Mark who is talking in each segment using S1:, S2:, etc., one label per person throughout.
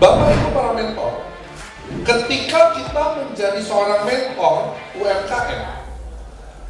S1: Bapak Ibu para mentor, ketika kita menjadi seorang mentor UMKM,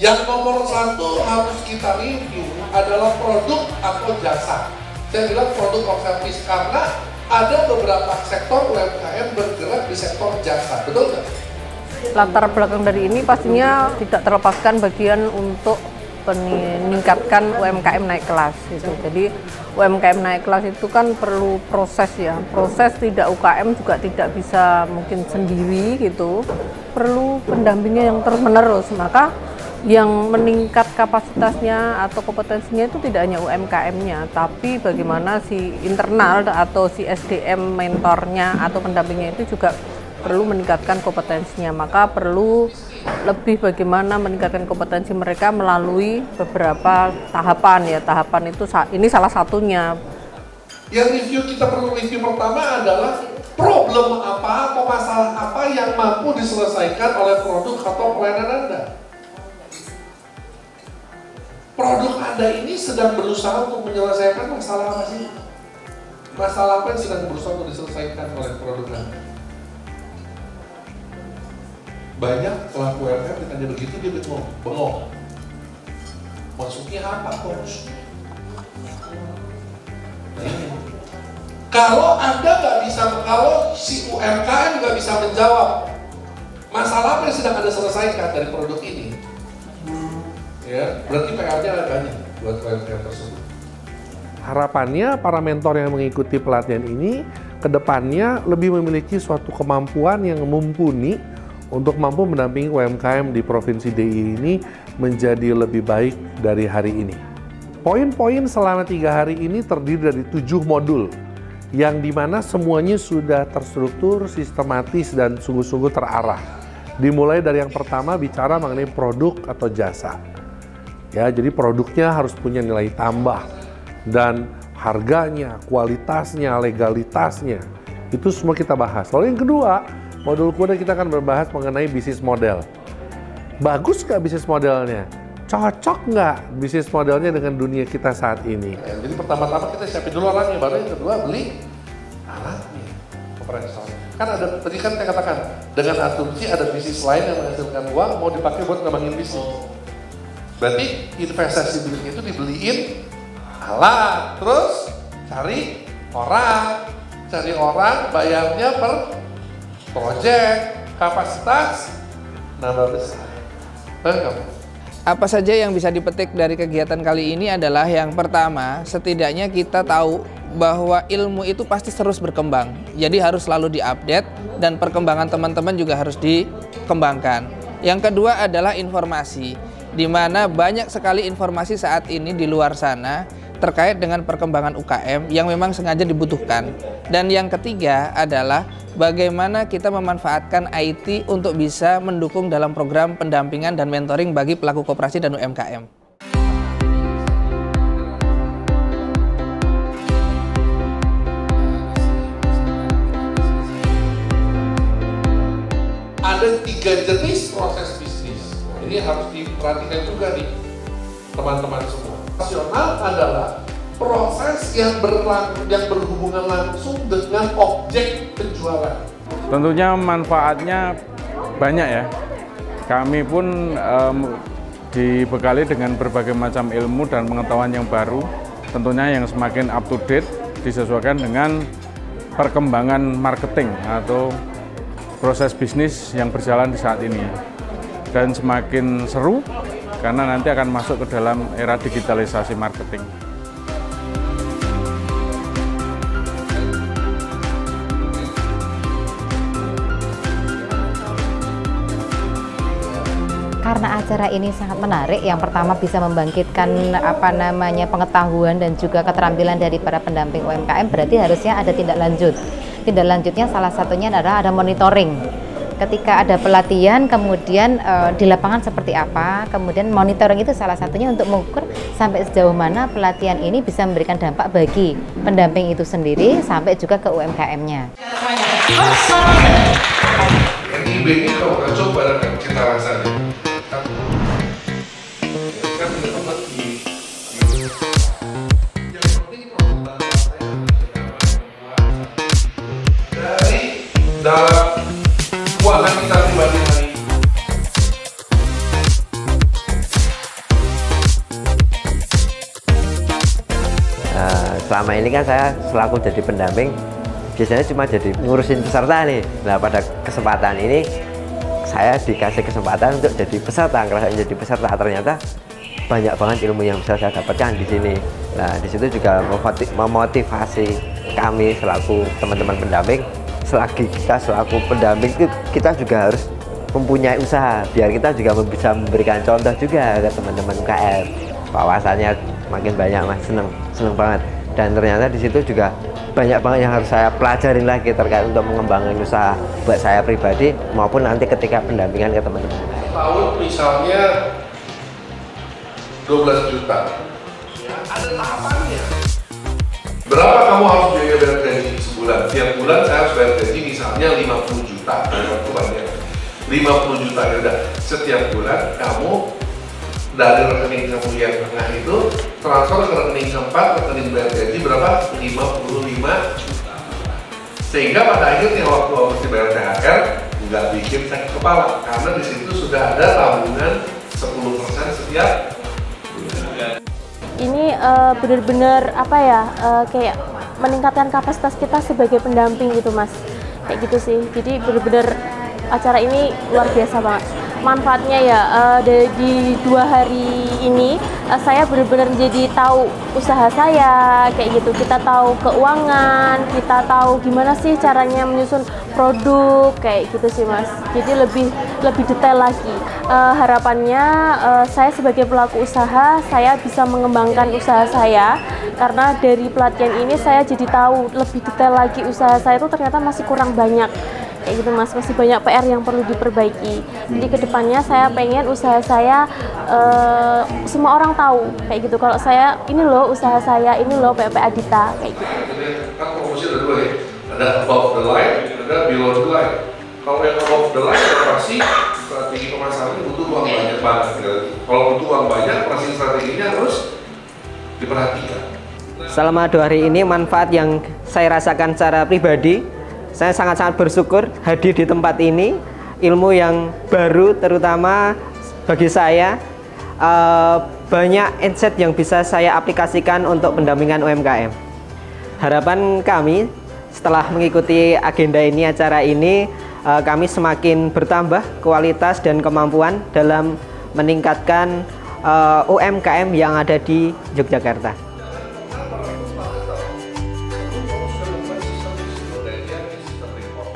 S1: yang nomor satu harus kita review adalah produk atau jasa. Saya bilang produk or service karena ada beberapa sektor UMKM bergerak di sektor jasa, betul nggak?
S2: Latar belakang dari ini pastinya tidak terlepaskan bagian untuk meningkatkan UMKM naik kelas gitu. Jadi UMKM naik kelas itu kan perlu proses ya. Proses tidak UKM juga tidak bisa mungkin sendiri gitu. Perlu pendampingan yang terus-menerus. Maka yang meningkat kapasitasnya atau kompetensinya itu tidak hanya UMKM-nya, tapi bagaimana si internal atau si SDM mentornya atau pendampingnya itu juga perlu meningkatkan kompetensinya. Maka perlu lebih bagaimana meningkatkan kompetensi mereka melalui beberapa tahapan ya. Tahapan itu ini salah satunya.
S1: Yang kita perlu review pertama adalah problem apa atau masalah apa yang mampu diselesaikan oleh produk atau pelayanan Anda. Produk Anda ini sedang berusaha untuk menyelesaikan masalah apa sih? Masalah apa yang sedang berusaha untuk diselesaikan oleh produk Anda? Banyak pelaku UMKM ditanya begitu dia bengong. Maksudnya apa coach? Kalau Anda nggak bisa, kalau si UMKM nggak bisa menjawab masalah apa yang sedang Anda selesaikan dari produk ini, ya berarti PR-nya ada banyak buat UMKM tersebut. Harapannya para mentor yang mengikuti pelatihan ini kedepannya lebih memiliki suatu kemampuan yang mumpuni untuk mampu mendampingi UMKM di Provinsi DIY ini menjadi lebih baik dari hari ini. Poin-poin selama 3 hari ini terdiri dari 7 modul yang dimana semuanya sudah terstruktur, sistematis, dan sungguh-sungguh terarah. Dimulai dari yang pertama bicara mengenai produk atau jasa. Ya, jadi produknya harus punya nilai tambah dan harganya, kualitasnya, legalitasnya. Itu semua kita bahas. Lalu yang kedua, modul kedua kita akan berbahas mengenai bisnis model. Bagus nggak bisnis modelnya? Cocok nggak bisnis modelnya dengan dunia kita saat ini? Jadi pertama-tama kita siapin dulu orangnya, baru yang kedua beli alatnya, kompresor. Kan ada, tadi kan saya katakan, dengan asumsi ada bisnis lain yang menghasilkan uang, mau dipakai buat ngembangin bisnis. Berarti investasi duitnya itu dibeliin alat, terus cari orang, bayarnya per project, kapasitas nambah besar.
S3: Apa saja yang bisa dipetik dari kegiatan kali ini adalah yang pertama, setidaknya kita tahu bahwa ilmu itu pasti terus berkembang. Jadi harus selalu diupdate dan perkembangan teman-teman juga harus dikembangkan. Yang kedua adalah informasi, di mana banyak sekali informasi saat ini di luar sana terkait dengan perkembangan UKM yang memang sengaja dibutuhkan. Dan yang ketiga adalah bagaimana kita memanfaatkan IT untuk bisa mendukung dalam program pendampingan dan mentoring bagi pelaku koperasi dan UMKM.
S1: Ada 3 jenis proses bisnis. Ini harus diperhatikan juga nih teman-teman semua. Rasional adalah proses yang berhubungan langsung dengan objek penjualan.
S4: Tentunya manfaatnya banyak ya. Kami pun dibekali dengan berbagai macam ilmu dan pengetahuan yang baru, tentunya yang semakin up to date disesuaikan dengan perkembangan marketing atau proses bisnis yang berjalan di saat ini. Dan semakin seru karena nanti akan masuk ke dalam era digitalisasi marketing.
S5: Karena acara ini sangat menarik, yang pertama bisa membangkitkan pengetahuan dan juga keterampilan dari para pendamping UMKM, berarti harusnya ada tindak lanjut. Tindak lanjutnya salah satunya adalah ada monitoring. Ketika ada pelatihan, kemudian di lapangan seperti apa, kemudian monitoring itu salah satunya untuk mengukur sampai sejauh mana pelatihan ini bisa memberikan dampak bagi pendamping itu sendiri sampai juga ke UMKM-nya.
S1: Yang ini kalau coba kita rasain. dalam keuangan kita pribadi hari ini.
S6: Selama ini kan saya selaku jadi pendamping biasanya cuma jadi ngurusin peserta nih. Nah, pada kesempatan ini saya dikasih kesempatan untuk jadi peserta. Kalau saya jadi peserta ternyata banyak banget ilmu yang bisa saya dapatkan di sini. Nah, di situ juga memotivasi kami selaku teman-teman pendamping. Selagi kita selaku pendamping itu kita juga harus mempunyai usaha biar kita juga bisa memberikan contoh juga ke teman-teman UKM. Wawasannya makin banyak, Mas, seneng banget. Dan ternyata di situ juga banyak banget yang harus saya pelajarin lagi terkait untuk mengembangkan usaha buat saya pribadi maupun nanti ketika pendampingan ke teman-teman.
S1: Tahun misalnya 12 juta, ya, ada tahapannya. Berapa kamu harus bayar gaji sebulan? Tiap bulan saya harus bayar gaji misalnya 50 juta, itu banyak. 50 juta ya udah. Setiap bulan kamu dari rekening kamu yang tengah itu transfer ke rekening keempat, rekening bayar gaji berapa? 55 juta. Sehingga pada akhirnya waktu mesti bayar THR nggak bikin sakit kepala karena di situ sudah ada tabungan 10% setiap bulan.
S7: Ini benar-benar apa ya, kayak meningkatkan kapasitas kita sebagai pendamping gitu, Mas, kayak gitu sih. Jadi benar-benar acara ini luar biasa banget manfaatnya ya. Di 2 hari ini saya benar-benar jadi tahu usaha saya kayak gitu. Kita tahu keuangan, kita tahu gimana sih caranya menyusun produk kayak gitu sih, Mas. Jadi lebih detail lagi. Harapannya saya sebagai pelaku usaha saya bisa mengembangkan usaha saya karena dari pelatihan ini saya jadi tahu lebih detail lagi usaha saya itu ternyata masih kurang banyak. Kayak gitu, Mas, masih banyak PR yang perlu diperbaiki. Jadi kedepannya saya pengen usaha saya semua orang tahu kayak gitu. Kalau saya ini loh usaha saya, ini loh PP Adita kayak gitu.
S1: Kan promosi ada 2 ya, ada above the line, ada below the line. Kalau yang above the line pasti strategi pemasaran butuh uang banyak banget. Kalau butuh uang banyak, pasti strateginya harus diperhatikan.
S8: Selama 2 hari ini manfaat yang saya rasakan secara pribadi, saya sangat-sangat bersyukur hadir di tempat ini. Ilmu yang baru terutama bagi saya, banyak insight yang bisa saya aplikasikan untuk pendampingan UMKM. Harapan kami setelah mengikuti agenda ini, acara ini, kami semakin bertambah kualitas dan kemampuan dalam meningkatkan UMKM yang ada di Yogyakarta.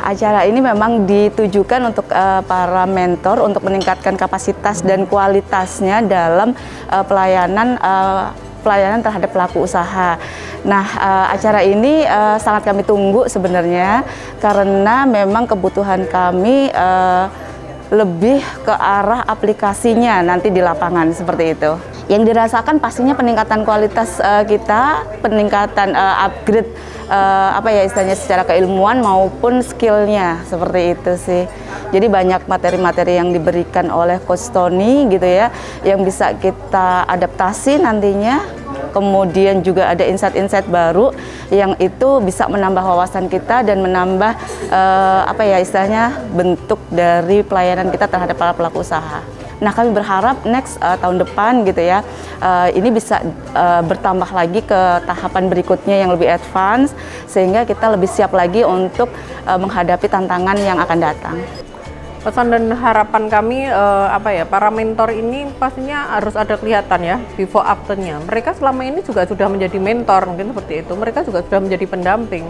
S9: Acara ini memang ditujukan untuk para mentor untuk meningkatkan kapasitas dan kualitasnya dalam pelayanan terhadap pelaku usaha. Nah, acara ini sangat kami tunggu sebenarnya karena memang kebutuhan kami lebih ke arah aplikasinya nanti di lapangan seperti itu. Yang dirasakan pastinya peningkatan kualitas kita, peningkatan upgrade istilahnya secara keilmuan maupun skillnya seperti itu sih. Jadi banyak materi-materi yang diberikan oleh Coach Tony gitu ya, yang bisa kita adaptasi nantinya. Kemudian juga ada insight-insight baru yang itu bisa menambah wawasan kita dan menambah istilahnya bentuk dari pelayanan kita terhadap para pelaku usaha. Nah, kami berharap next tahun depan gitu ya, ini bisa bertambah lagi ke tahapan berikutnya yang lebih advance sehingga kita lebih siap lagi untuk menghadapi tantangan yang akan datang.
S2: Pesan dan harapan kami para mentor ini pastinya harus ada kelihatan ya before afternya. Mereka selama ini juga sudah menjadi mentor mungkin seperti itu. Mereka juga sudah menjadi pendamping.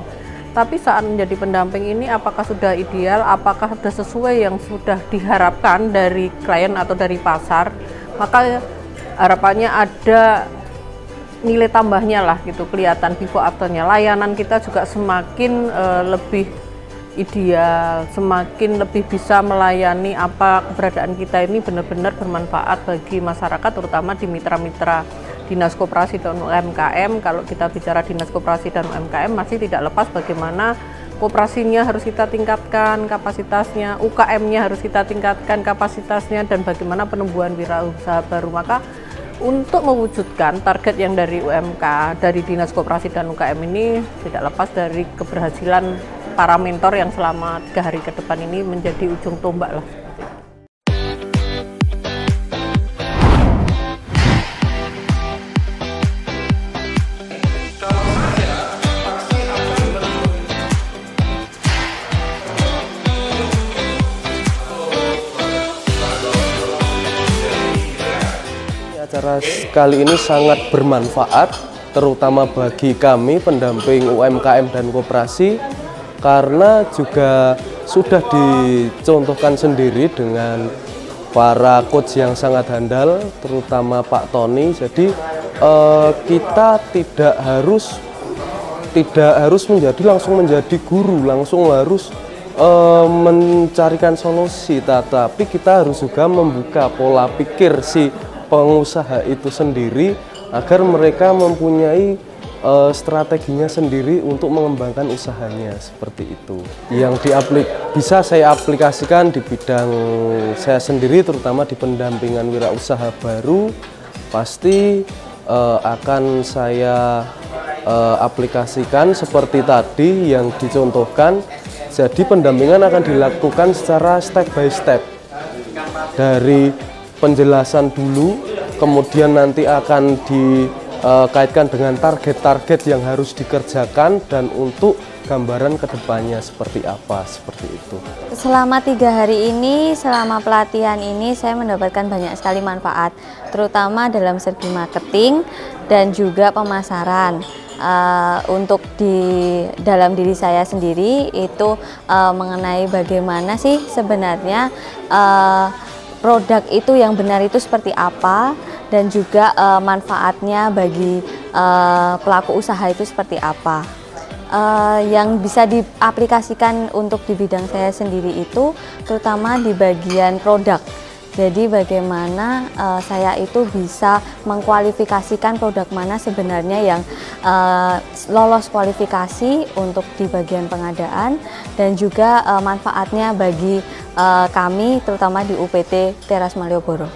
S2: Tapi saat menjadi pendamping ini apakah sudah ideal, apakah sudah sesuai yang sudah diharapkan dari klien atau dari pasar, maka harapannya ada nilai tambahnya lah gitu, kelihatan before afternya. Layanan kita juga semakin lebih ideal, semakin lebih bisa melayani apa keberadaan kita ini benar-benar bermanfaat bagi masyarakat, terutama di mitra-mitra Dinas Koperasi dan UMKM. Kalau kita bicara Dinas Koperasi dan UMKM masih tidak lepas bagaimana koperasinya harus kita tingkatkan kapasitasnya, UKM-nya harus kita tingkatkan kapasitasnya, dan bagaimana penumbuhan wirausaha baru. Maka untuk mewujudkan target yang dari UMK, dari Dinas Koperasi dan UKM ini tidak lepas dari keberhasilan para mentor yang selama 3 hari ke depan ini menjadi ujung tombak lah.
S10: Acara kali ini sangat bermanfaat, terutama bagi kami pendamping UMKM dan koperasi, karena juga sudah dicontohkan sendiri dengan para coach yang sangat handal, terutama Pak Tony. Jadi kita tidak harus langsung menjadi guru, langsung harus mencarikan solusi, tetapi kita harus juga membuka pola pikir si pengusaha itu sendiri agar mereka mempunyai strateginya sendiri untuk mengembangkan usahanya, seperti itu. Yang bisa saya aplikasikan di bidang saya sendiri, terutama di pendampingan wirausaha baru, pasti akan saya aplikasikan seperti tadi yang dicontohkan. Jadi pendampingan akan dilakukan secara step by step, dari penjelasan dulu, kemudian nanti akan dikaitkan dengan target-target yang harus dikerjakan dan untuk gambaran kedepannya seperti apa, seperti itu.
S11: Selama 3 hari ini, selama pelatihan ini saya mendapatkan banyak sekali manfaat, terutama dalam segi marketing dan juga pemasaran. Untuk dalam diri saya sendiri itu mengenai bagaimana sih sebenarnya produk itu yang benar itu seperti apa, dan juga manfaatnya bagi pelaku usaha itu seperti apa. Yang bisa diaplikasikan untuk di bidang saya sendiri itu terutama di bagian produk. Jadi bagaimana saya itu bisa mengkualifikasikan produk mana sebenarnya yang lolos kualifikasi untuk di bagian pengadaan, dan juga manfaatnya bagi kami terutama di UPT Teras Malioboro.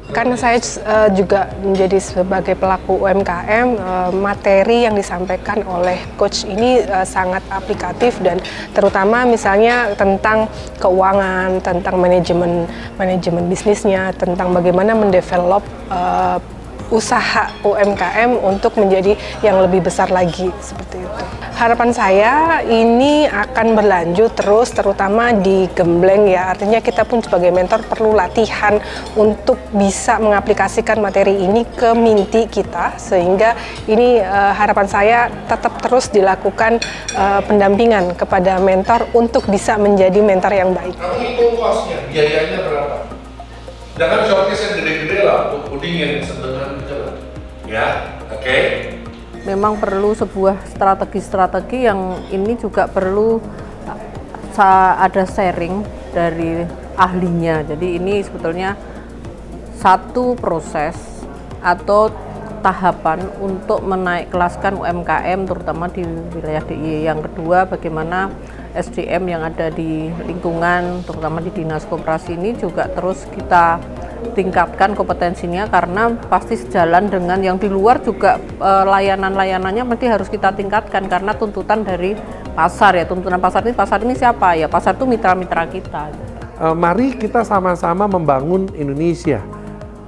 S2: Karena saya juga menjadi sebagai pelaku UMKM, materi yang disampaikan oleh coach ini sangat aplikatif, dan terutama misalnya tentang keuangan, tentang manajemen bisnisnya, tentang bagaimana mendevelop usaha UMKM untuk menjadi yang lebih besar lagi, seperti itu. Harapan saya ini akan berlanjut terus, terutama di Gembleng ya. Artinya kita pun sebagai mentor perlu latihan untuk bisa mengaplikasikan materi ini ke Minti kita, sehingga ini harapan saya tetap terus dilakukan pendampingan kepada mentor untuk bisa menjadi mentor yang baik.
S1: Kamu hitung kosnya, biayanya berapa? Jangan showcase yang gede-gede lah, untuk puding yang sedang jalan. Ya, oke?
S2: Memang perlu sebuah strategi-strategi yang ini juga perlu ada sharing dari ahlinya. Jadi ini sebetulnya satu proses atau tahapan untuk menaik kelaskan UMKM terutama di wilayah DIY. Yang kedua, bagaimana SDM yang ada di lingkungan terutama di dinas koperasi ini juga terus kita tingkatkan kompetensinya, karena pasti sejalan dengan yang di luar juga. Layanan-layanannya mesti harus kita tingkatkan karena tuntutan dari pasar ya. Tuntutan pasar ini siapa ya? Pasar itu mitra-mitra kita.
S1: Mari kita sama-sama membangun Indonesia.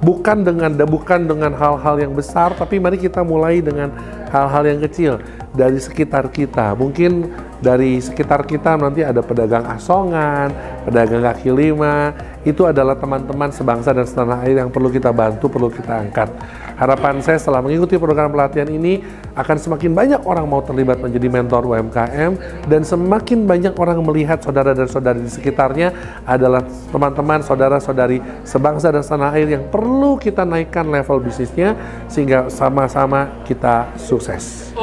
S1: Bukan dengan hal-hal yang besar, tapi mari kita mulai dengan hal-hal yang kecil dari sekitar kita. Mungkin dari sekitar kita nanti ada pedagang asongan, pedagang kaki lima. Itu adalah teman-teman sebangsa dan setanah air yang perlu kita bantu, perlu kita angkat. Harapan saya setelah mengikuti program pelatihan ini akan semakin banyak orang mau terlibat menjadi mentor UMKM, dan semakin banyak orang melihat saudara dan saudari di sekitarnya adalah teman-teman, saudara-saudari sebangsa dan setanah air yang perlu kita naikkan level bisnisnya sehingga sama-sama kita sukses.